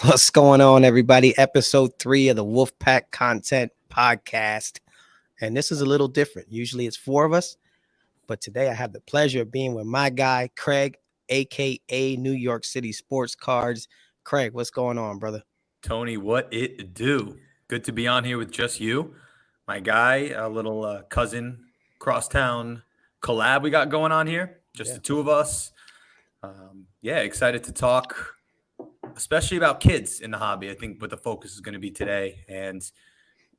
What's going on, everybody? Episode 3 of the Wolfpack Content Podcast. And this is a little different. Usually it's 4 of us, but today I have the pleasure of being with my guy, Craig, aka New York City Sports Cards. Craig, what's going on, brother? Tony, what it do? Good to be on here with just you. My guy, a little cousin crosstown collab we got going on here. Just the two of us. Excited to talk, especially about kids in the hobby. I think what the focus is going to be today. And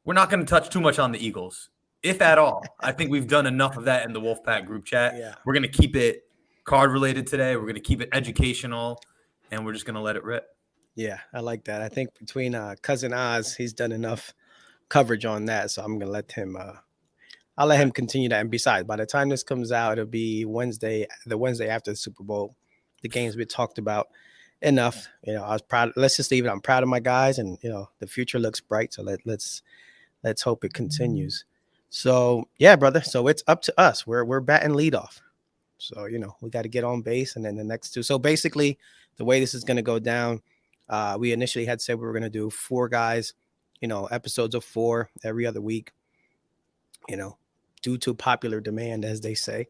we're not going to touch too much on the Eagles, if at all. I think we've done enough of that in the Wolfpack group chat. Yeah. We're going to keep it card related today. We're going to keep it educational, and we're just going to let it rip. Yeah, I like that. I think between Cousin Oz, he's done enough coverage on that. So I'm going to let him I'll let him continue that. And besides, by the time this comes out, it'll be Wednesday after the Super Bowl. The games we talked about enough. I was proud. Let's just leave it. I'm proud of my guys, and the future looks bright. So let's hope it continues. So yeah, brother. So it's up to us. We're batting leadoff. So we got to get on base, and then the next two. So basically, the way this is going to go down, we initially had said we were going to do 4 guys, episodes of 4 every other week. Due to popular demand, as they say.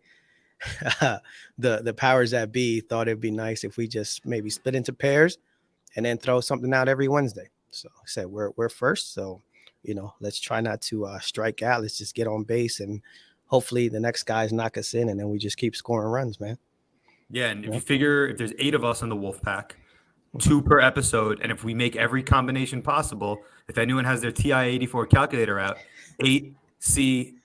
the powers that be thought it'd be nice if we just maybe split into pairs and then throw something out every Wednesday. So I said we're first, so let's try not to strike out. Let's just get on base, and hopefully the next guys knock us in, and then we just keep scoring runs, man. Yeah, and if you figure if there's 8 of us in the Wolfpack, 2 per episode, and if we make every combination possible, if anyone has their TI-84 calculator out, 8C.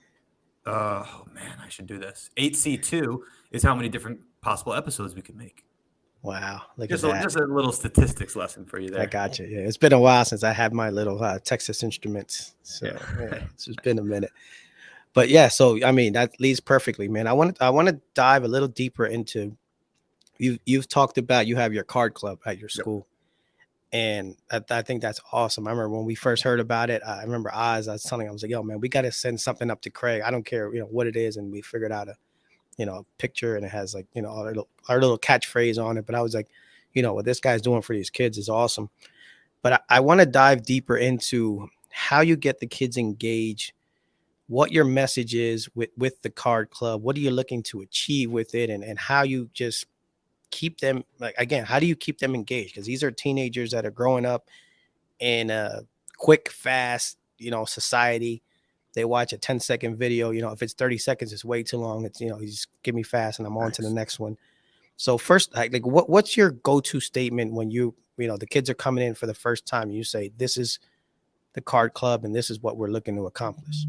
Oh man, I should do this. 8C2 is how many different possible episodes we can make. Wow, just a little statistics lesson for you there. I got you. Yeah, it's been a while since I had my little Texas Instruments, so it's just been a minute. But yeah, so I mean that leads perfectly, man. I want to dive a little deeper into you've talked about you have your card club at your school. And I think that's awesome. I remember when we first heard about it, I remember I was telling him, I was like, yo, man, we got to send something up to Craig. I don't care, what it is. And we figured out a picture, and it has like, our little catchphrase on it. But I was like, what this guy's doing for these kids is awesome. But I want to dive deeper into how you get the kids engaged, what your message is with the card club. What are you looking to achieve with it? And how you just keep them, like, again, how do you keep them engaged? Because these are teenagers that are growing up in a quick, fast, society. They watch a 10-second video. If it's 30 seconds, it's way too long. It's, you just give me fast and I'm on to the next one. So first, like what's your go-to statement when the kids are coming in for the first time? You say, this is the card club and this is what we're looking to accomplish.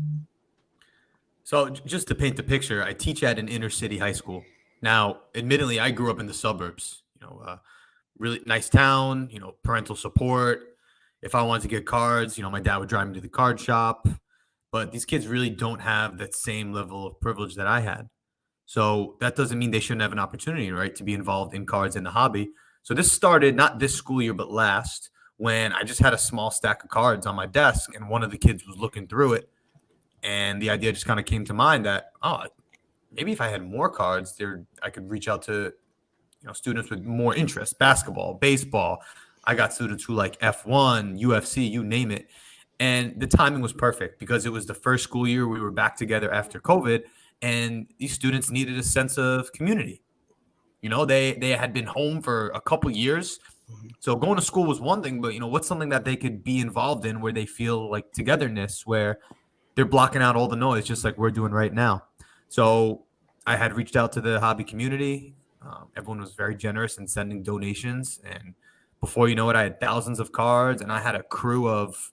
So just to paint the picture, I teach at an inner city high school. Now, admittedly, I grew up in the suburbs, really nice town, parental support. If I wanted to get cards, my dad would drive me to the card shop. But these kids really don't have that same level of privilege that I had. So that doesn't mean they shouldn't have an opportunity, right, to be involved in cards in the hobby. So this started not this school year, but last, when I just had a small stack of cards on my desk and one of the kids was looking through it. And the idea just kind of came to mind that, maybe if I had more cards there, I could reach out to, students with more interest, basketball, baseball. I got students who like F1, UFC, you name it. And the timing was perfect because it was the first school year we were back together after COVID, and these students needed a sense of community. They had been home for a couple years. So going to school was one thing, but what's something that they could be involved in where they feel like togetherness, where they're blocking out all the noise, just like we're doing right now. So I had reached out to the hobby community. Everyone was very generous in sending donations. And before you know it, I had thousands of cards, and I had a crew of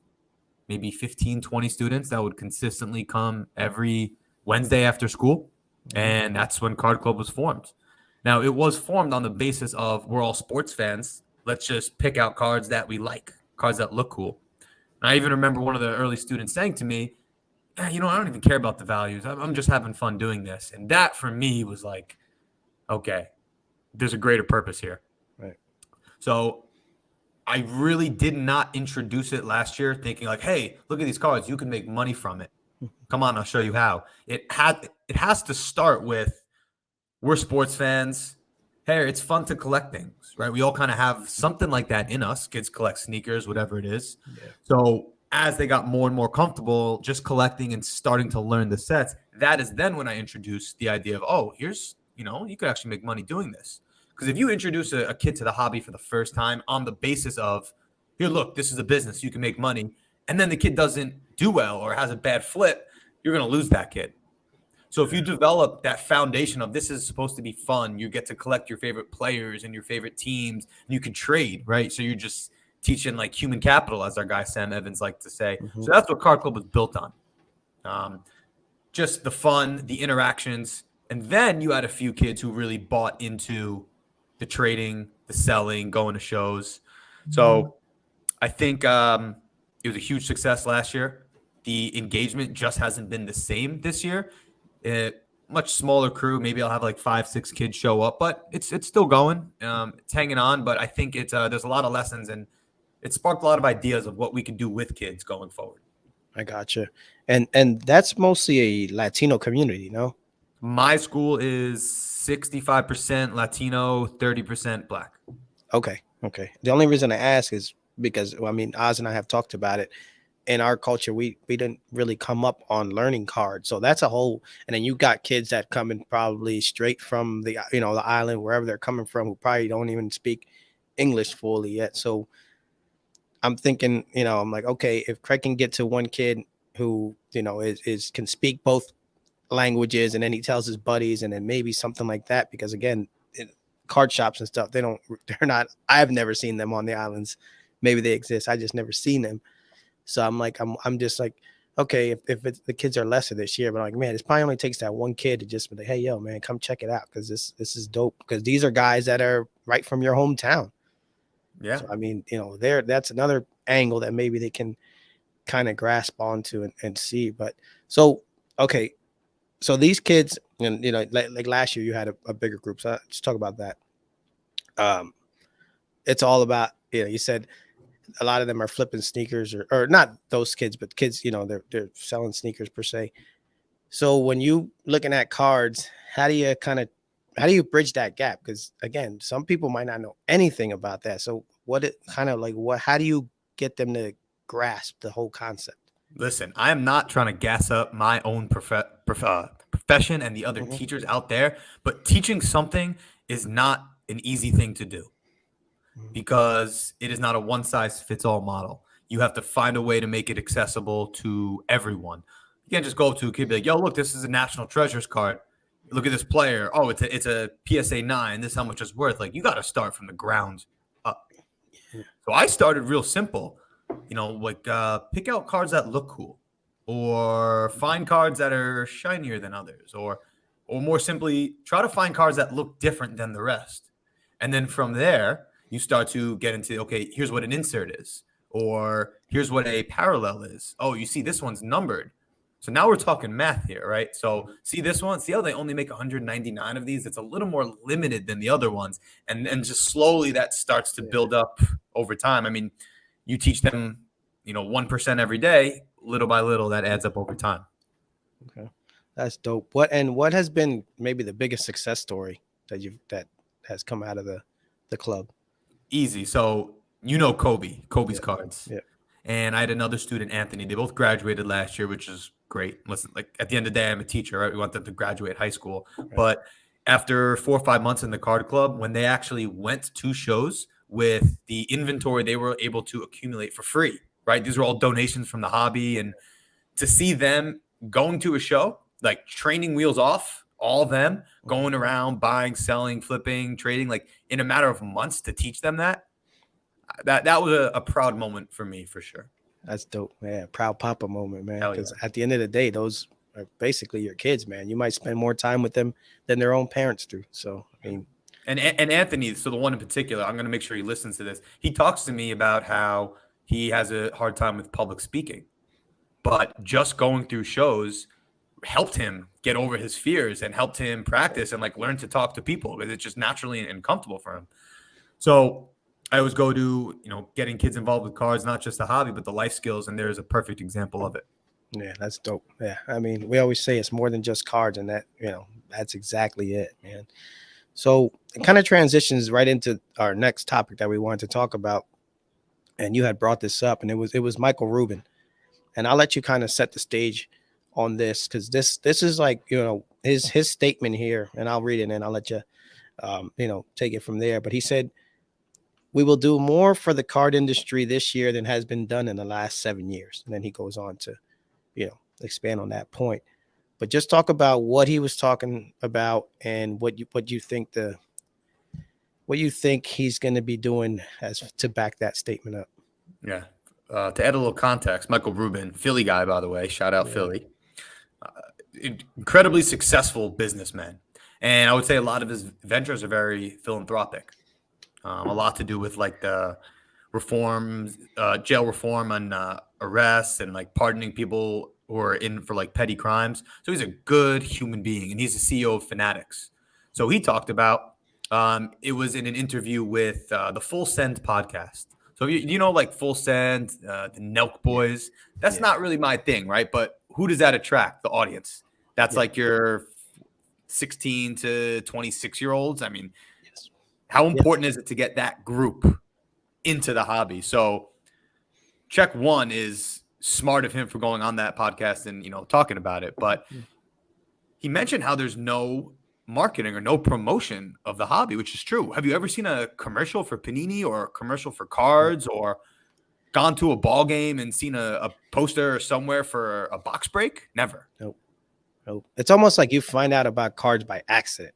maybe 15, 20 students that would consistently come every Wednesday after school. And that's when Card Club was formed. Now, it was formed on the basis of we're all sports fans. Let's just pick out cards that we like, cards that look cool. And I even remember one of the early students saying to me, I don't even care about the values. I'm just having fun doing this. And that for me was like, okay, there's a greater purpose here. Right. So I really did not introduce it last year thinking like, hey, look at these cards. You can make money from it. Come on, I'll show you how. It has to start with we're sports fans. Hey, it's fun to collect things, right? We all kind of have something like that in us. Kids collect sneakers, whatever it is. Yeah. So as they got more and more comfortable just collecting and starting to learn the sets, that is then when I introduced the idea of, oh, here's, you could actually make money doing this. Because if you introduce a kid to the hobby for the first time on the basis of, here, look, this is a business, you can make money, and then the kid doesn't do well or has a bad flip, you're going to lose that kid. So if you develop that foundation of this is supposed to be fun, you get to collect your favorite players and your favorite teams, and you can trade, right? So you're just teaching like human capital, as our guy Sam Evans liked to say. Mm-hmm. So that's what Card Club was built on. Just the fun, the interactions, and then you had a few kids who really bought into the trading, the selling, going to shows. So I think it was a huge success last year. The engagement just hasn't been the same this year. Much smaller crew. Maybe I'll have like 5-6 kids show up, but it's still going. It's hanging on. But I think it's there's a lot of lessons, and it sparked a lot of ideas of what we can do with kids going forward. I gotcha. And that's mostly a Latino community, no? My school is 65% Latino, 30% Black. Okay. The only reason I ask is because, well, I mean, Oz and I have talked about it. In our culture, we didn't really come up on learning cards, so that's a whole. And then you got kids that come in probably straight from the the island, wherever they're coming from, who probably don't even speak English fully yet. So I'm thinking, I'm like, okay, if Craig can get to one kid who is can speak both languages, and then he tells his buddies, and then maybe something like that, because again, card shops and stuff, they're not. I've never seen them on the islands. Maybe they exist. I just never seen them. So I'm like, I'm just like, okay, if the kids are lesser this year, but I'm like, man, it probably only takes that one kid to just be like, hey, yo, man, come check it out, because this is dope. Because these are guys that are right from your hometown. Yeah. So I mean, that's another angle that maybe they can kind of grasp onto and see. But so okay, so these kids, and like last year you had a bigger group. So let's talk about that. It's all about you said a lot of them are flipping sneakers, or not those kids, but kids, they're selling sneakers per se. So when you looking at cards, how do you bridge that gap? Because again, some people might not know anything about that. So how do you get them to grasp the whole concept? Listen, I am not trying to gas up my own profession and the other Mm-hmm. teachers out there, but teaching something is not an easy thing to do, because it is not a one-size-fits-all model. You have to find a way to make it accessible to everyone. You can't just go up to a kid and be like, yo, look, this is a National Treasures card. Look at this player. Oh, it's a PSA 9. This is how much it's worth. Like, you got to start from the ground up. So I started real simple. Pick out cards that look cool, or find cards that are shinier than others, or more simply, try to find cards that look different than the rest. And then from there, you start to get into, okay, here's what an insert is, or here's what a parallel is. Oh, you see this one's numbered. So now we're talking math here, right? So see this one, see how they only make 199 of these? It's a little more limited than the other ones. And just slowly that starts to build up over time. I mean, you teach them, 1% every day, little by little, that adds up over time. Okay. That's dope. What has been maybe the biggest success story that has come out of the club? Easy. So Kobe's cards. Yeah. And I had another student, Anthony. They both graduated last year, which is great. Listen, like at the end of the day, I'm a teacher, right? We want them to graduate high school. Right. But after 4 or 5 months in the card club, when they actually went to shows with the inventory they were able to accumulate for free, right? These were all donations from the hobby. And to see them going to a show, like training wheels off, all of them going around, buying, selling, flipping, trading, like in a matter of months, to teach them that was a proud moment for me, for sure. That's dope, man. Proud papa moment, man. Because Yeah. at the end of the day, those are basically your kids, man. You might spend more time with them than their own parents do. So, I mean, and Anthony, so the one in particular, I'm going to make sure he listens to this. He talks to me about how he has a hard time with public speaking, but just going through shows helped him get over his fears and helped him practice and like learn to talk to people, because it's just naturally and comfortable for him. So I always go to, getting kids involved with cards, not just a hobby, but the life skills. And there's a perfect example of it. Yeah, that's dope. Yeah, I mean, we always say it's more than just cards, and that's exactly it, man. So it kind of transitions right into our next topic that we wanted to talk about, and you had brought this up, and it was Michael Rubin, and I'll let you kind of set the stage on this because this is like his statement here, and I'll read it and I'll let you take it from there. But he said, "We will do more for the card industry this year than has been done in the last 7 years," and then he goes on to expand on that point. But just talk about what he was talking about and what you think he's going to be doing as to back that statement up. Yeah. To add a little context, Michael Rubin, Philly guy, by the way, shout out Yeah, Philly, uh, incredibly successful businessman. And I would say a lot of his ventures are very philanthropic, a lot to do with like the reforms, jail reform on arrests and like pardoning people who are in for like petty crimes. So he's a good human being, and he's the CEO of Fanatics. So he talked about it was in an interview with the Full Send podcast. So you know like Full Send, the Nelk yeah, Boys. That's yeah, not really my thing, right? But who does that attract? The audience. That's yeah, like your 16 to 26 year olds. I mean, yes, how yeah, important is it to get that group into the hobby? So check one is smart of him for going on that podcast and talking about it. But he mentioned how there's no marketing or no promotion of the hobby, which is true. Have you ever seen a commercial for Panini or a commercial for no, cards or gone to a ball game and seen a poster somewhere for a box break? Never. no, no. It's almost like you find out about cards by accident.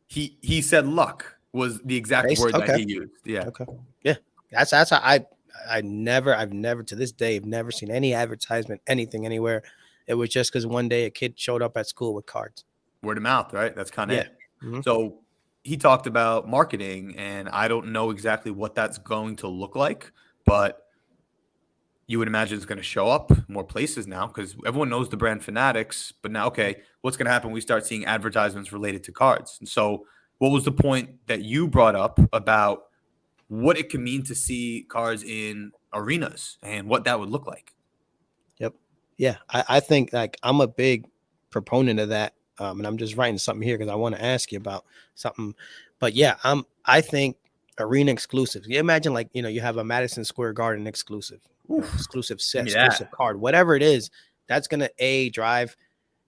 He said luck was the exact Based, word that okay, he used. Yeah. okay, yeah. That's how I've never to this day I've never seen any advertisement, anything anywhere. It was just because one day a kid showed up at school with cards. Word of mouth, right? That's kind of Yeah. it. Hmm. So he talked about marketing, and I don't know exactly what that's going to look like, but you would imagine it's going to show up more places now because everyone knows the brand Fanatics. But now, okay, what's going to happen? We start seeing advertisements related to cards. And so, what was the point that you brought up about what it can mean to see cards in arenas and what that would look like? Yep. Yeah. I think like I'm a big proponent of that. And I'm just writing something here because I want to ask you about something. But yeah, I think arena exclusives. You imagine like, you have a Madison Square Garden exclusive, Oof, exclusive give set, me exclusive that. card, whatever it is, that's gonna drive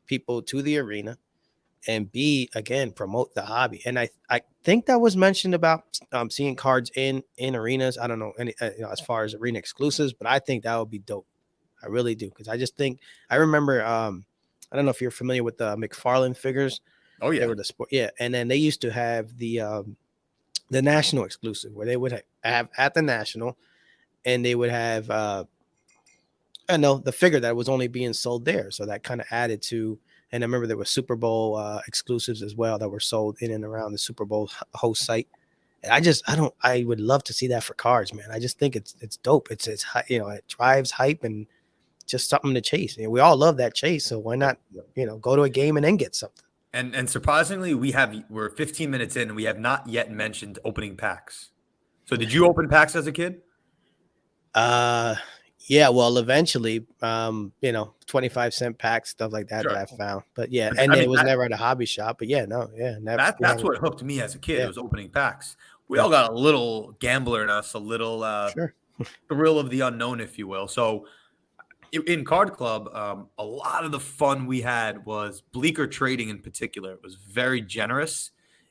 people to the arena and B again promote the hobby. And I think that was mentioned about seeing cards in arenas. I don't know any as far as arena exclusives, but I think that would be dope. I really do because I just think I remember. I don't know if you're familiar with the McFarlane figures. Oh, They yeah. were the sport, yeah, and then they used to have the national exclusive where they would have at the national, and they would have I know the figure that was only being sold there, so that kind of added to. And I remember there was Super Bowl exclusives as well that were sold in and around the Super Bowl host site. And I would love to see that for cards, man. I just think it's dope. It drives hype and just something to chase. We all love that chase, so why Yep. not, Yep. go to a game and then get something? And surprisingly, we're 15 minutes in and we have not yet mentioned opening packs. So did you open packs as a kid? Uh, yeah, well, eventually, 25-cent packs, stuff like that Sure. I found. But yeah, But and I it mean was never at a hobby shop. But yeah, no, yeah, never. that's what hooked me as a kid. It Yeah, was opening packs. We yeah, all got a little gambler in us, a little sure. thrill of the unknown, if you will. So in Card Club, a lot of the fun we had was Bleecker Trading in particular. It was very generous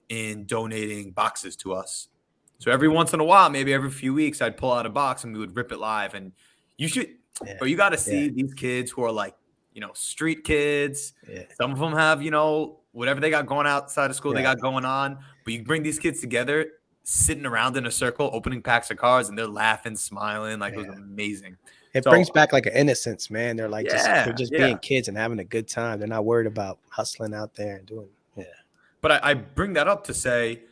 in donating boxes to us. So every once in a while, maybe every few weeks, I'd pull out a box and we would rip it live. And you should, Yeah, or you got to yeah, see these kids who are like, street kids. yeah, Some of them have, whatever they got going outside of school, they right. got going on. But you bring these kids together, sitting around in a circle, opening packs of cards, and they're laughing, smiling. Like it was Yeah. amazing. It So brings back like an innocence, man. They're yeah, just being yeah. kids and having a good time. They're not worried about hustling out there and doing. Yeah, But I bring that up to say,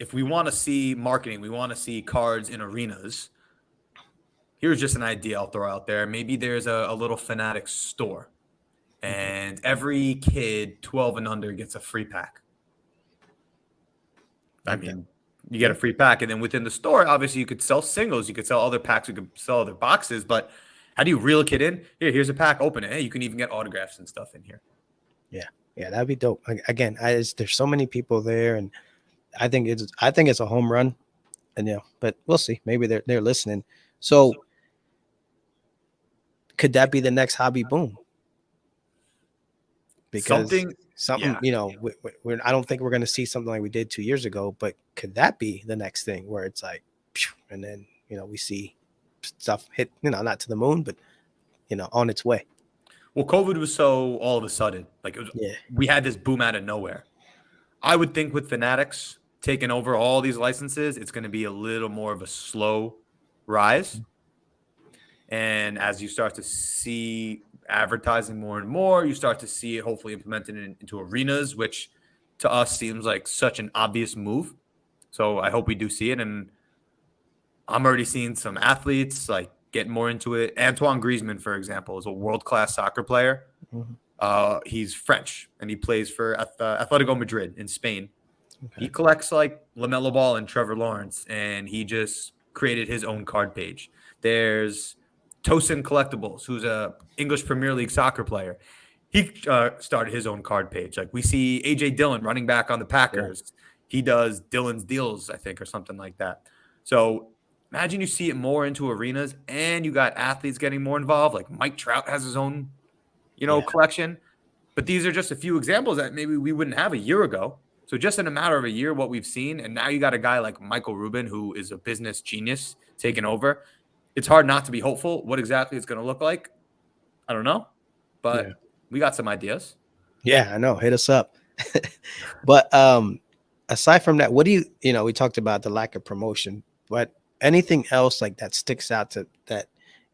if we want to see marketing, we want to see cards in arenas. Here's just an idea I'll throw out there. Maybe there's a little Fanatics store, mhm, and every kid 12 and under gets a free pack. I like that. mean, You get Yeah, a free pack. And then within the store, obviously, you could sell singles, you could sell other packs, you could sell other boxes. But how do you reel a kid in? Here's a pack, open it. Hey, you can even get autographs and stuff in here. yeah, yeah. That'd be dope. Again, there's so many people there, and I think it's a home run. And but we'll see. Maybe they're listening. So could that be the next hobby boom? Because Something, something, yeah. I don't think we're going to see something like we did 2 years ago. But could that be the next thing where it's like, and then we see stuff hit, not to the moon, but on its way. Well, COVID was so all of a sudden, like Yeah, we had this boom out of nowhere. I would think with Fanatics taking over all these licenses, it's going to be a little more of a slow rise. And as you start to see advertising more and more, you start to see it hopefully implemented into arenas, which to us seems like such an obvious move. So I hope we do see it. And I'm already seeing some athletes like getting more into it. Antoine Griezmann, for example, is a world-class soccer player. mhm, He's French and he plays for Atletico Madrid in Spain. He okay, collects like LaMelo Ball and Trevor Lawrence, and he just created his own card page. There's Tosin Collectibles, who's a English Premier League soccer player. He started his own card page. Like we see AJ Dillon running back on the yeah, Packers. He does Dillon's Deals, I think, or something like that. So imagine you see it more into arenas, and you got athletes getting more involved. Like Mike Trout has his own, yeah, collection. But these are just a few examples that maybe we wouldn't have a year ago. So just in a matter of a year, what we've seen, and now you got a guy like Michael Rubin, who is a business genius, taking over. It's hard not to be hopeful. What exactly it's going to look like, I don't know, yeah, but we got some ideas. yeah. I know. Hit us up. But aside from that, what do we talked about the lack of promotion, but anything else like that sticks out to that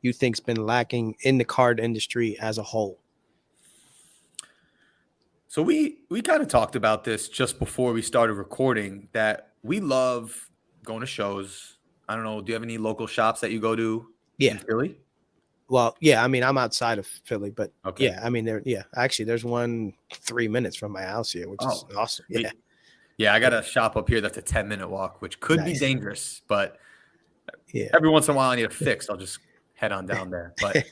you think's been lacking in the card industry as a whole? So we kind of talked about this just before we started recording that we love going to shows. I don't know. Do you have any local shops that you go to in Yeah. Philly? Well, yeah, I mean, I'm outside of Philly, but Okay. yeah, I mean, actually, there's one 3 minutes from my house here, which is Oh, awesome. Yeah, sweet. Yeah, I got yeah, a shop up here that's a 10-minute walk, which could be nice. dangerous, but Yeah, every once in a while I need a fix. I'll just head on down there. But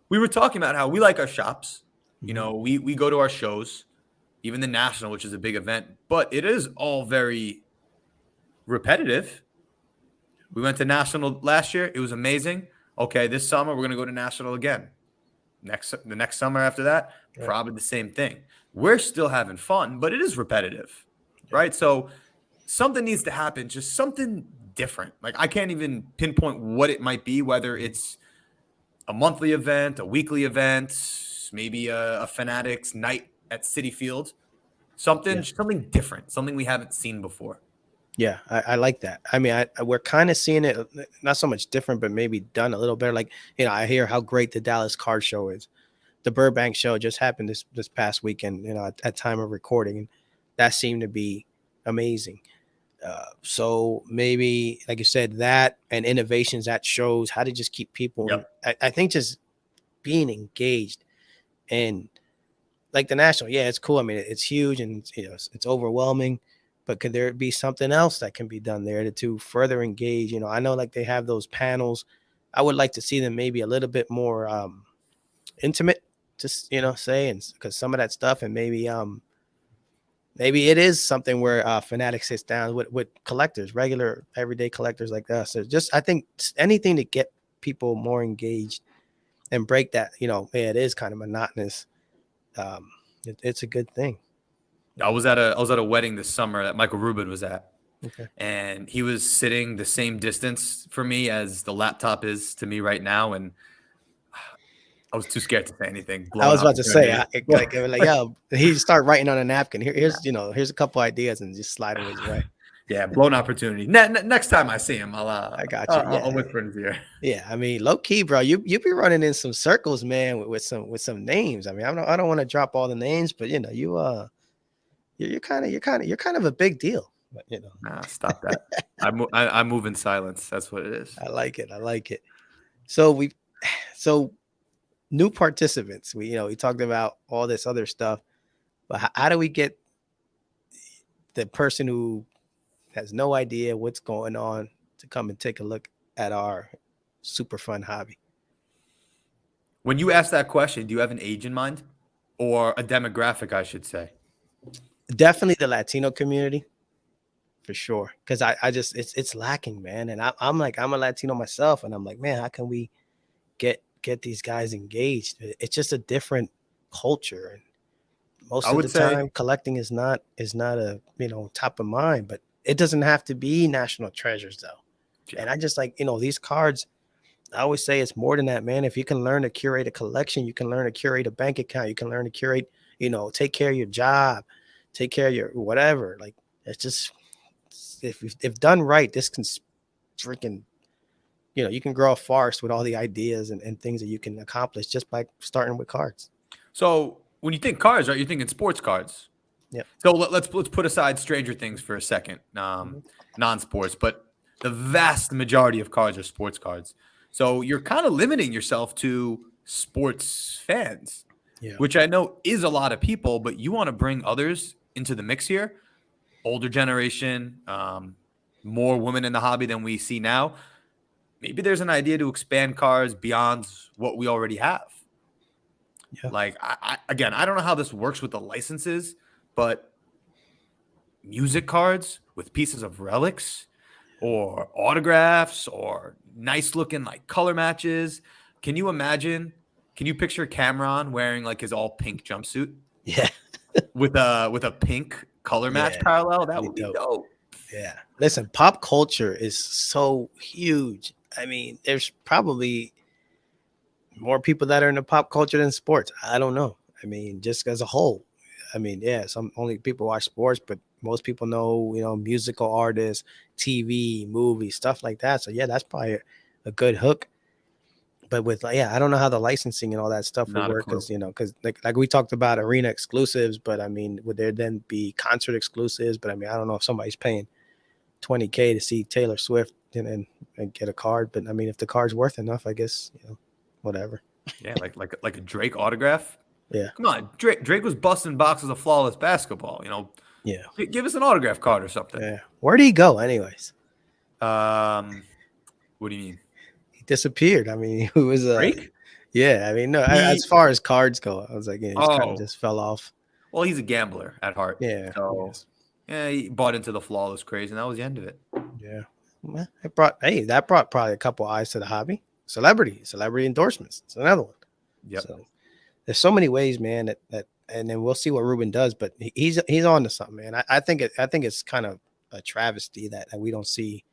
we were talking about how we like our shops. mhm, We go to our shows, even the national, which is a big event, but it is all very repetitive. We went to national last year. It was amazing. Okay, this summer we're gonna go to national again. The next summer after that, right, probably the same thing. We're still having fun, but it is repetitive, yeah, right? So something needs to happen, just something different. Like I can't even pinpoint what it might be, whether mhm, it's a monthly event, a weekly event, maybe a Fanatics night at City Field. yeah, Something different, something we haven't seen before. yeah. I like that. I mean, we're kind of seeing it, not so much different, but maybe done a little better. Like I hear how great the Dallas Card Show is. The Burbank show just happened this past weekend, at time of recording, and that seemed to be amazing. So maybe, like you said, that and innovations that shows how to just keep people. Yep. I think just being engaged and like the national, yeah, it's cool. I mean, it's huge and it's overwhelming, but could there be something else that can be done there to further engage? I know like they have those panels. I would like to see them maybe a little bit more intimate, just say, and because some of that stuff, and maybe it is something where Fanatic sits down with collectors, regular everyday collectors like us. So just I think anything to get people more engaged and break that, yeah, it is kind of monotonous. Um, it's a good thing. I was at a wedding this summer that Michael Rubin was at, Okay. and he was sitting the same distance for me as the laptop is to me right now, and I was too scared to say anything. I Blown was about to say, opportunity. like, yo, he start writing on a napkin. Here's a couple ideas and just slide them his way. Yeah, blown opportunity. Next time I see him, I got you. I'll Yeah, whisper in his ear. yeah. I mean, low key, bro. You be running in some circles, man, with some names. I mean, I don't want to drop all the names, but you're kind of a big deal. But Nah, stop that. I move in silence. That's what it is. I like it. I like it. So so new participants. We talked about all this other stuff, but how do we get the person who has no idea what's going on to come and take a look at our super fun hobby. When you ask that question, do you have an age in mind or a demographic, I should say? Definitely the Latino community for sure. Cause I just, it's lacking, man. And I'm like, I'm a Latino myself. And I'm like, man, how can we get these guys engaged? It's just a different culture. And I most of would the say, time collecting is not a, top of mind, but it doesn't have to be national treasures though. yeah. And I just like, these cards, I always say it's more than that, man. If you can learn to curate a collection, you can learn to curate a bank account, you can learn to curate, take care of your job, take care of your whatever. Like it's just, if done right, this can freaking, you can grow a forest with all the ideas and things that you can accomplish just by starting with cards. So when you think cards, right, you're thinking sports cards. Yep. So let's put aside Stranger Things for a second, Mhm. non-sports, but the vast majority of cards are sports cards. So you're kind of limiting yourself to sports fans, Yeah. which I know is a lot of people, but you want to bring others into the mix here. Older generation, more women in the hobby than we see now. Maybe there's an idea to expand cards beyond what we already have. Yeah. Like, again, I don't know how this works with the licenses, but music cards with pieces of relics or autographs or nice looking like color matches. Can you imagine? Can you picture Cameron wearing like his all pink jumpsuit Yeah. with a pink color match Yeah. parallel? That Pretty would be dope. dope. Yeah. Listen, pop culture is so huge. I mean, there's probably more people that are into pop culture than sports. I don't know. I mean, just as a whole. I mean, yeah, some only people watch sports, but most people know, musical artists, TV, movies, stuff like that. So yeah, that's probably a good hook. But with yeah, I don't know how the licensing and all that stuff would Not a work clue. because like we talked about arena exclusives, but I mean, would there then be concert exclusives? But I mean, I don't know if somebody's paying 20K to see Taylor Swift and get a card. But I mean, if the card's worth enough, I guess, whatever. Yeah, like a Drake autograph. Yeah. Come on, Drake was busting boxes of flawless basketball. Yeah. Give us an autograph card or something. Yeah. Where did he go anyways? Um, what do you mean, He disappeared. I mean, who was Drake? yeah, I mean, no, as He far as cards go, I was like, yeah, he's kind of oh just fell off. well, he's a gambler at heart. Yeah. So Yes. yeah, he bought into the flawless craze, and that was the end of it. Yeah. Well, that brought probably a couple eyes to the hobby. Celebrity endorsements. It's another one. Yep. So there's so many ways, man, that and then we'll see what Ruben does, but he's on to something, man. I think it's kind of a travesty that we don't see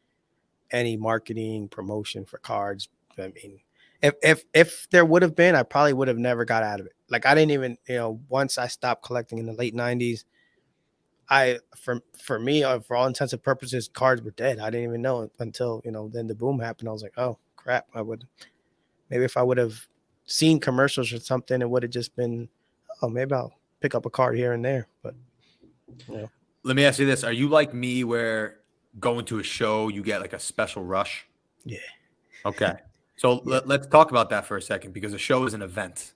any marketing promotion for cards. I mean, if there would have been, I probably would have never got out of it. Like I didn't even, once I stopped collecting in the late 90s, for me, for all intents and purposes, cards were dead. I didn't even know until, then the boom happened. I was like, oh crap, maybe if I would have seen commercials or something, it would have just been, oh, maybe I'll pick up a card here and there. But Let me ask you this: are you like me, where going to a show you get like a special rush? yeah, Okay, so yeah, let's talk about that for a second, because a show is an event,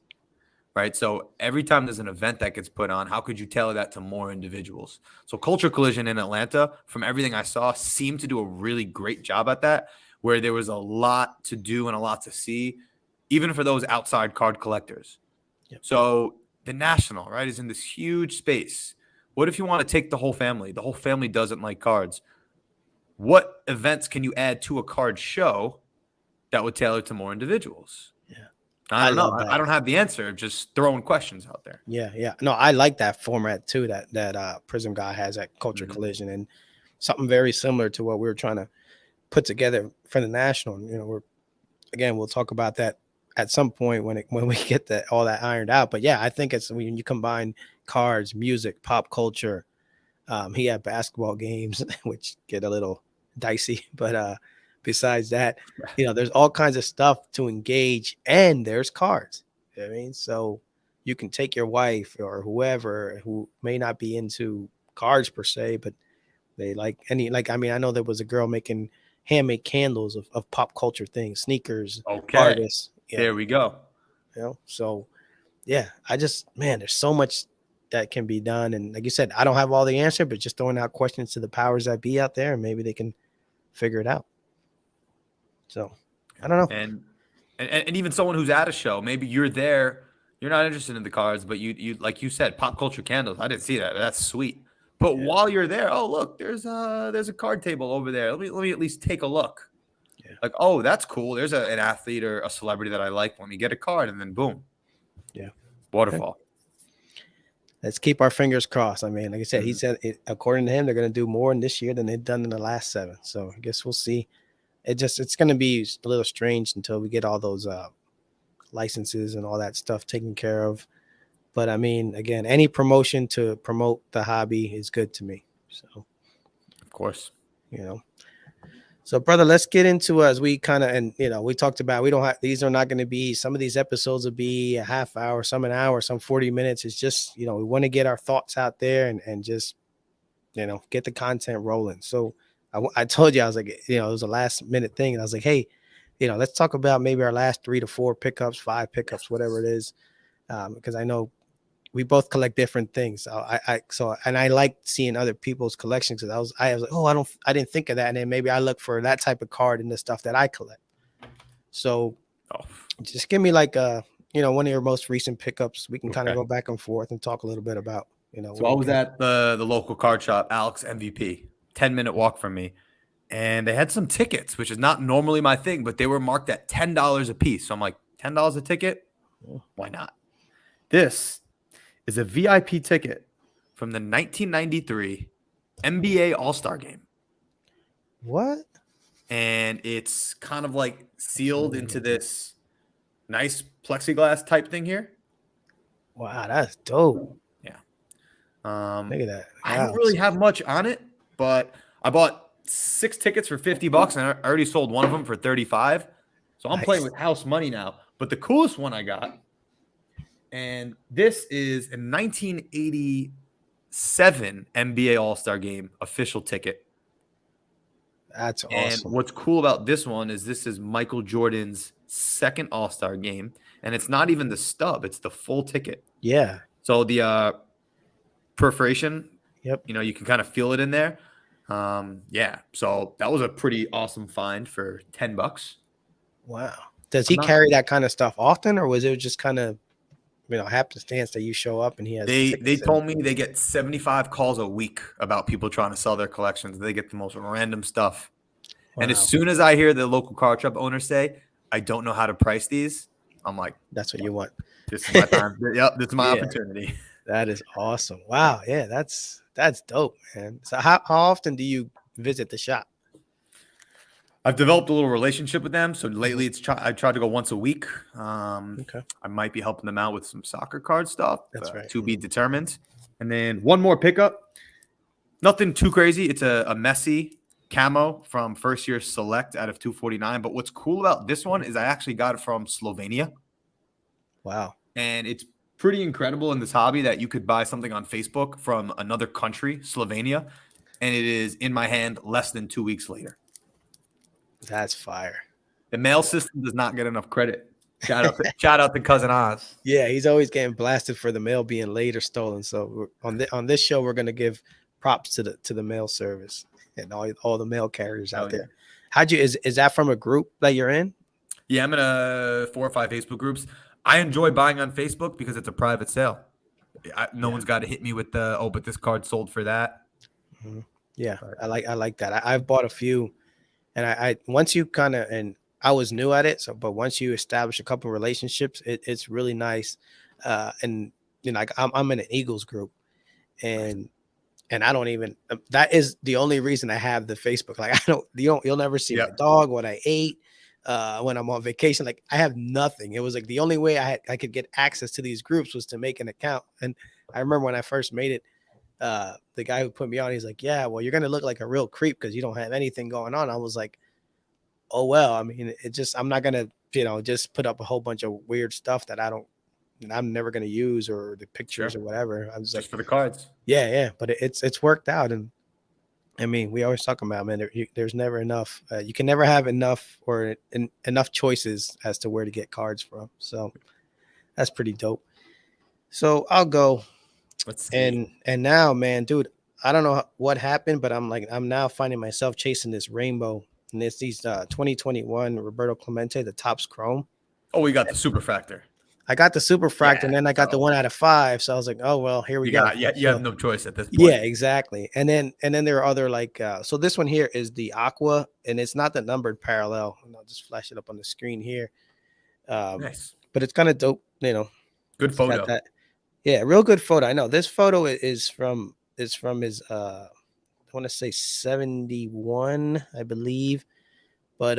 right? So every time there's an event that gets put on, how could you tailor that to more individuals? So Culture Collision in Atlanta, from everything I saw, seemed to do a really great job at that, where there was a lot to do and a lot to see, even for those outside card collectors. yep, So the National, right, is in this huge space. What if you want to take the whole family? The whole family doesn't like cards. What events can you add to a card show that would tailor to more individuals? yeah. I I don't know. love I that. don't have the answer. Just throwing questions out there. Yeah, yeah. No, I like that format too. That Prism guy has at Culture Mhm. Collision, and something very similar to what we were trying to put together for the National. And, we'll talk about that at some point when we get that all that ironed out. But yeah, I think it's when you combine cards, music, pop culture. He had basketball games, which get a little dicey, but besides that, there's all kinds of stuff to engage, and there's cards. You know what I mean, so you can take your wife or whoever who may not be into cards per se, but they like I mean, I know there was a girl making handmade candles of pop culture things, sneakers, Okay. artists, There we go. so yeah, I just man, there's so much. that can be done. And like you said, I don't have all the answer, but just throwing out questions to the powers that be out there, and maybe they can figure it out. So I don't know. And even someone who's at a show, maybe you're there, you're not interested in the cards, but you like you said, pop culture candles. I didn't see that. That's sweet. But Yeah. while you're there, oh look, there's a card table over there. Let me at least take a look. Yeah. Like, oh, that's cool. There's an athlete or a celebrity that I like. Let me get a card, and then boom. Yeah. Waterfall. Let's keep our fingers crossed. I mean, like I said, he Mhm. said according to him, they're going to do more in this year than they've done in the last 7. So I guess we'll see. It's going to be a little strange until we get all those licenses and all that stuff taken care of. But I mean, again, any promotion to promote the hobby is good to me. So, Of course. you know, so brother, let's get into as we kind of, and we talked about, we don't have, these are not going to be, some of these episodes will be a half hour, some an hour, some 40 minutes. It's just, we want to get our thoughts out there and just, get the content rolling. So I told you, I was like, it was a last minute thing. And I was like, hey, let's talk about maybe our last 3 to 4 pickups, 5 pickups, whatever it is. Because I know we both collect different things. And I like seeing other people's collections, because I was like, oh, I didn't think of that. And then maybe I look for that type of card in the stuff that I collect. So just give me like one of your most recent pickups. We can kind of go back and forth and talk a little bit about, So I was at the local card shop, Alex MVP, 10-minute walk from me. And they had some tickets, which is not normally my thing, but they were marked at $10 a piece. So I'm like, $10 a ticket? Why not? This is a VIP ticket from the 1993 NBA All-Star Game. What? And it's kind of like sealed into this nice plexiglass type thing here. Wow, that's dope. Yeah. Look at that. I don't really have much on it, but I bought 6 tickets for $50 and I already sold one of them for $35. So I'm playing with house money now. But the coolest one I got, and this is a 1987 NBA All-Star Game official ticket. That's awesome. And what's cool about this one is this is Michael Jordan's second All-Star game, and it's not even the stub, it's the full ticket. Yeah. So the perforation, yep, you can kind of feel it in there. Yeah. So that was a pretty awesome find for $10. Wow. Does he carry that kind of stuff often, or was it just kind of happenstance that you show up and he has? They told me they get 75 calls a week about people trying to sell their collections. They get the most random stuff. Wow. And as soon as I hear the local card shop owner say, I don't know how to price these, I'm like, that's what you want. This is my time. Yep, this is my opportunity. That is awesome. Wow. Yeah, that's dope, man. So how often do you visit the shop? I've developed a little relationship with them. So lately I try to go once a week. Okay. I might be helping them out with some soccer card stuff. That's right. To be determined. And then one more pickup. Nothing too crazy. It's a messy camo from First Year Select out of 249. But what's cool about this one is I actually got it from Slovenia. Wow. And it's pretty incredible in this hobby that you could buy something on Facebook from another country, Slovenia, and it is in my hand less than 2 weeks later. That's fire. The mail system does not get enough credit. Shout out to Cousin Oz. Yeah, he's always getting blasted for the mail being late or stolen. So on this show, we're gonna give props to the mail service and all the mail carriers out there. How'd you? Is that from a group that you're in? Yeah, I'm in 4 or 5 Facebook groups. I enjoy buying on Facebook because it's a private sale. No one's got to hit me with but this card sold for that. Mm-hmm. Yeah, I like that. I've bought a few, and I once you kind of, and I was new at it, but once you establish a couple of relationships, it's really nice. And like I'm in an Eagles group, and I don't even, that is the only reason I have the Facebook. Like you'll never see my dog, what I ate, when I'm on vacation. Like I have nothing. It was like the only way I could get access to these groups was to make an account. And I remember when I first made it, the guy who put me on, he's like, yeah, well, you're going to look like a real creep because you don't have anything going on. I was like, oh, well, I mean, I'm not going to, just put up a whole bunch of weird stuff that I'm never going to use, or the pictures or whatever. I was just like, for the cards. Yeah. But it's worked out. And I mean, we always talk about, man, there's never enough. You can never have enough or enough choices as to where to get cards from. So that's pretty dope. So I'll go. Let's see. And now, man, dude, I don't know what happened, but I'm now finding myself chasing this rainbow, and it's these 2021 Roberto Clemente, the Topps Chrome. Oh, we got the super factor. I got the super fractor, and Yeah. then I got the So 1 out of 5. So I was like, oh well, here we you go. got, yeah, you have So no choice at this yeah, point. exactly. And then there are other like so this one here is the aqua, and it's not the numbered parallel. And I'll just flash it up on the screen here. Nice. But it's kind of dope, you know. Good It's got photo. that. Yeah, real good photo. I know this photo is from his I want to say 71, I believe. But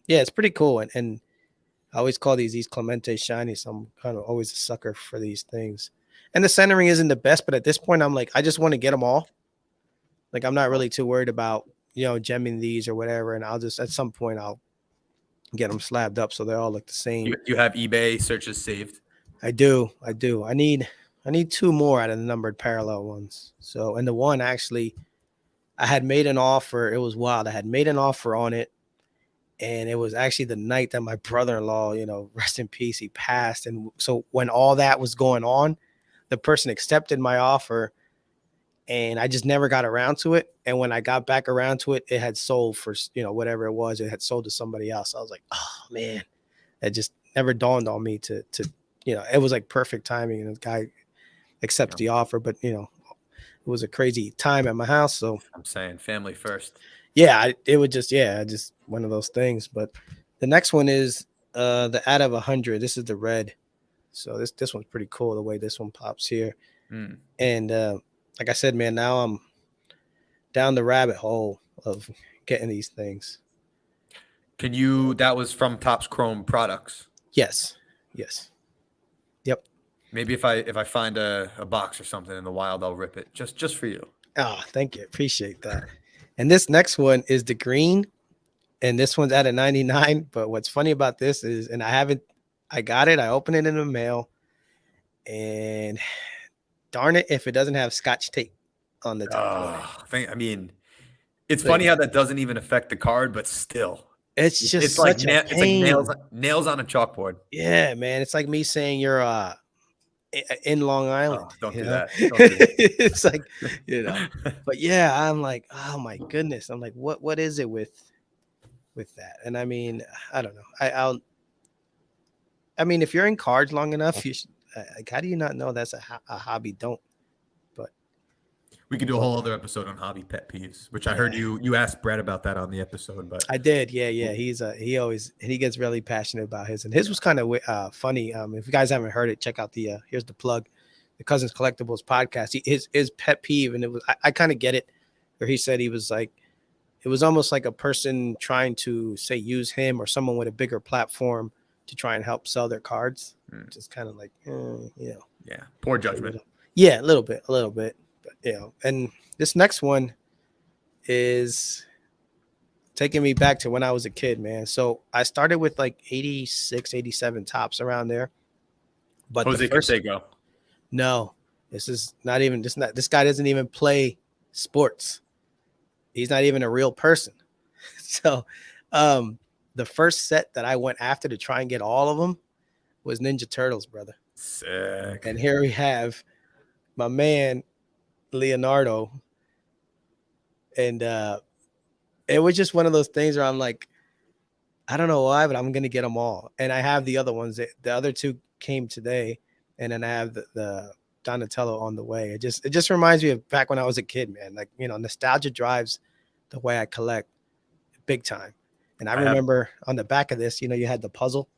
yeah, it's pretty cool. And I always call these Clemente shiny, so I'm kind of always a sucker for these things. And the centering isn't the best, but at this point, I'm like, I just want to get them all. Like, I'm not Oh, really too worried about gemming these or whatever. And I'll just at some point I'll get them slabbed up so they all look the same. you have eBay searches saved. I do, I do. I need two more out of the numbered parallel ones. So, and the one actually, I had made an offer. It was wild. I had made an offer on it, and it was actually the night that my brother-in-law, rest in peace, he passed. And so when all that was going on, the person accepted my offer, and I just never got around to it. And when I got back around to it, it had sold for whatever it was. It had sold to somebody else. I was like, oh man, that just never dawned on me to it was like perfect timing, and the guy accepts Yeah. the offer. But it was a crazy time at my house, so I'm saying family first. yeah, it would just one of those things. But the next one is the out of 100. This is the red. So this one's pretty cool the way this one pops here. Mm. And like I said, man, now I'm down the rabbit hole of getting these things. That was from Topps Chrome products. Yes. Yes. Yep. Maybe if I find a box or something in the wild, I'll rip it just for you. Oh, thank you. Appreciate that. And this next one is the green. And this one's out of 99. But what's funny about this is, and I got it. I opened it in the mail. And darn it, if it doesn't have scotch tape on the top of it. I mean, it's Like, funny how that doesn't even affect the card, but still, it's just it's like such a it's like pain. nails on a chalkboard. Yeah, man. It's like me saying you're in Long Oh, Island, don't you do know? that. Don't do that. It's like, but yeah, I'm like, oh my goodness. I'm like, what is it with that? And I mean, I don't know. I mean, if you're in cards long enough, you should, like, how do you not know that's a hobby? Don't, but We could do a whole other episode on hobby pet peeves, which I heard yeah, you asked Brett about that on the episode. But I did. Yeah, yeah. He gets really passionate about his, and his was kind of funny. If you guys haven't heard it, check out the here's the plug, the Cousins Collectibles podcast. His pet peeve, and it was I kind of get it, where he said he was like, it was almost like a person trying to say use him or someone with a bigger platform to try and help sell their cards. Just kind of like, yeah, poor judgment. yeah, a little bit, but and this next one is taking me back to when I was a kid, man. So I started with like 86, 87 tops around there. But the Jose first, Canseco. no, this is not even, this guy doesn't even play sports. He's not even a real person. So the first set that I went after to try and get all of them was Ninja Turtles, brother. Sick. And here we have my man, Leonardo. And it was just one of those things where I'm like, I don't know why, but I'm gonna get them all. And I have the other ones. The other two came today, and then I have the Donatello on the way. It just reminds me of back when I was a kid, man. Like nostalgia drives the way I collect big time. And I I have remember on the back of this, you had the puzzle.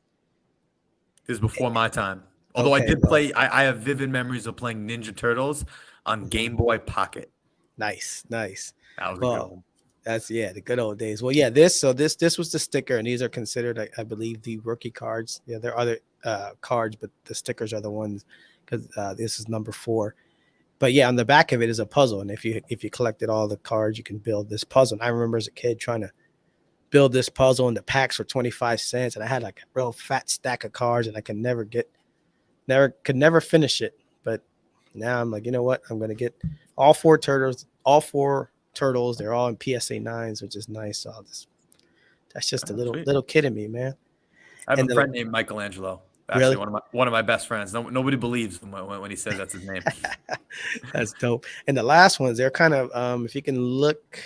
This is before my time. Although I Okay, did well, play, I have vivid memories of playing Ninja Turtles on Game Boy Pocket. nice, nice. That was a good Well, one. that's the good old days. Well, yeah, this was the sticker, and these are considered, I believe, the rookie cards. Yeah, there are other cards, but the stickers are the ones because this is number 4. But yeah, on the back of it is a puzzle, and if you collected all the cards, you can build this puzzle. And I remember as a kid trying to build this puzzle, and the packs were 25 cents, and I had like a real fat stack of cards, and I could never finish it. But now I'm like, you know what? I'm gonna get all four turtles. They're all in PSA 9s, which is nice. So that's just a Oh, little sweet. little kid in me, man. I have And a friend named Michelangelo. Actually, Really? one of my best friends. Nobody believes him when he says that's his name. That's dope. And the last ones, they're kind of if you can look,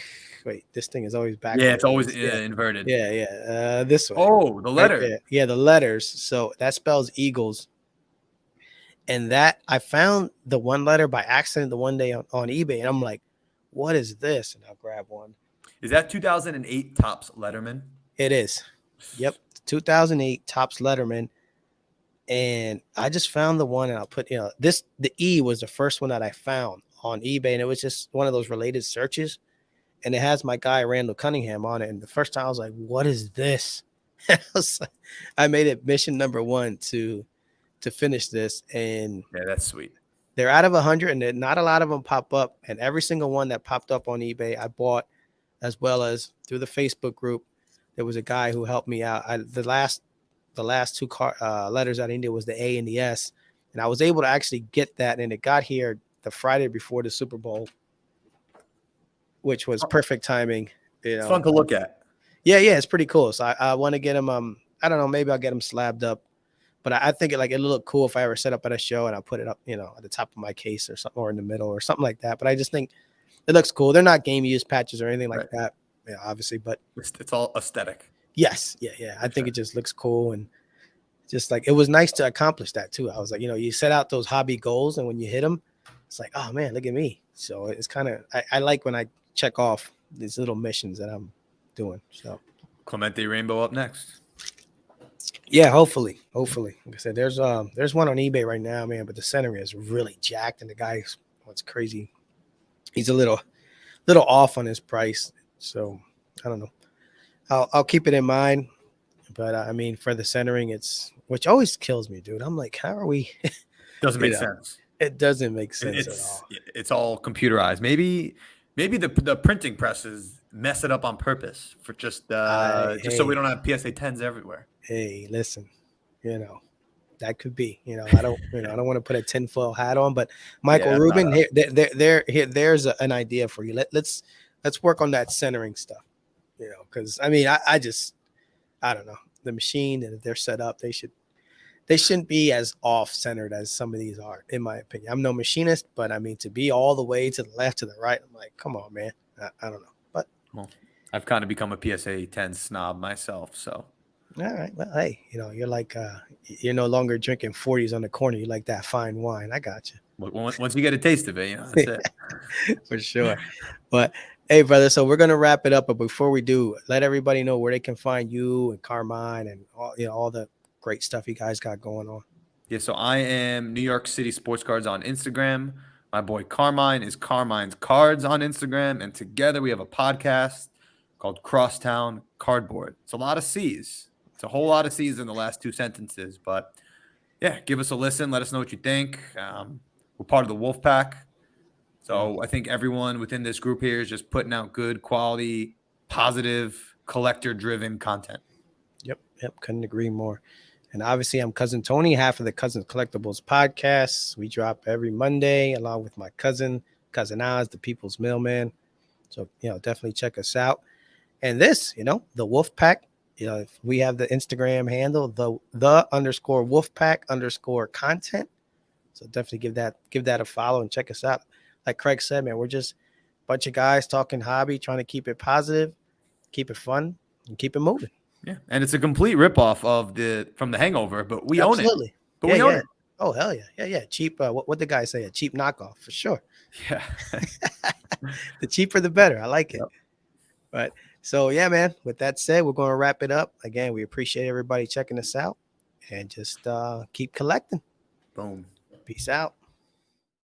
wait, this thing is always Yeah, backwards. it's always Yeah, inverted. yeah. This way, Oh, the right letter. there. Yeah, the letters. So that spells eagles. And that I found the one letter by accident the one day on eBay, and I'm like, what is this? And I'll grab one. Is that 2008 Topps Letterman? It is. Yep. 2008 Topps Letterman. And I just found the one, and I'll put, the E was the first one that I found on eBay, and it was just one of those related searches. And it has my guy Randall Cunningham on it. And the first time I was like, what is this? I made it mission number one to finish this. And Yeah, that's sweet. they're out of 100, and not a lot of them pop up. And every single one that popped up on eBay, I bought, as well as through the Facebook group. There was a guy who helped me out. The last two letters I needed was the A and the S, and I was able to actually get that. And it got here the Friday before the Super Bowl, which was perfect timing. It's fun to look at. Yeah, it's pretty cool. So I want to get them. I don't know, maybe I'll get them slabbed up, but I think it'll look cool if I ever set up at a show and I put it up, at the top of my case or something, or in the middle or something like that. But I just think it looks cool. They're not game use patches or anything like that, obviously. But it's all aesthetic. Yes, yeah. I think it just looks cool, and just like it was nice to accomplish that too. I was like, you set out those hobby goals, and when you hit them, it's like, oh man, look at me. So it's kind of I like when I check off these little missions that I'm doing. So Clemente Rainbow up next. Yeah, hopefully. Like I said, there's one on eBay right now, man, but the center is really jacked, and the guy's what's crazy. He's a little off on his price, so I don't know. I'll keep it in mind, but I mean, for the centering, which always kills me, dude. I'm like, how are we? Doesn't make sense. It doesn't make sense at all. It's all computerized. Maybe the printing presses mess it up on purpose for just so we don't have PSA 10s everywhere. Hey, listen, that could be. I don't want to put a tinfoil hat on, but Michael Rubin, there's an idea for you. Let's work on that centering stuff. Because I mean, I don't know, the machine, and if they're set up, they shouldn't be as off centered as some of these are, in my opinion. I'm no machinist, but I mean, to be all the way to the left, to the right, I'm like, come on, man. I don't know, but I've kind of become a PSA 10 snob myself, so. All right. Well, hey, you're like, you're no longer drinking 40s on the corner. You like that fine wine. I got you. Once you get a taste of it, that's it. For sure. But hey, brother, so we're going to wrap it up. But before we do, let everybody know where they can find you and Carmine and all the great stuff you guys got going on. Yeah, so I am New York City Sports Cards on Instagram. My boy Carmine is Carmine's Cards on Instagram. And together we have a podcast called Crosstown Cardboard. It's a lot of C's. It's a whole lot of C's in the last two sentences. But yeah, give us a listen. Let us know what you think. We're part of the Wolfpack. So I think everyone within this group here is just putting out good quality, positive, collector-driven content. Yep. Couldn't agree more. And obviously, I'm Cousin Tony, half of the Cousins Collectibles podcast. We drop every Monday, along with my cousin Oz, the People's Mailman. So, definitely check us out. And this, the Wolfpack, we have the Instagram handle, the _ Wolfpack _ content. So definitely give that a follow and check us out. Like Craig said, man, we're just a bunch of guys talking hobby, trying to keep it positive, keep it fun, and keep it moving. Yeah, and it's a complete ripoff from The Hangover, but we own it. But we own it. Oh, hell yeah. Yeah. Cheap. What the guy say? A cheap knockoff for sure. Yeah. The cheaper, the better. I like it. Yep. But so, yeah, man, with that said, we're going to wrap it up. Again, we appreciate everybody checking us out, and just keep collecting. Boom. Peace out.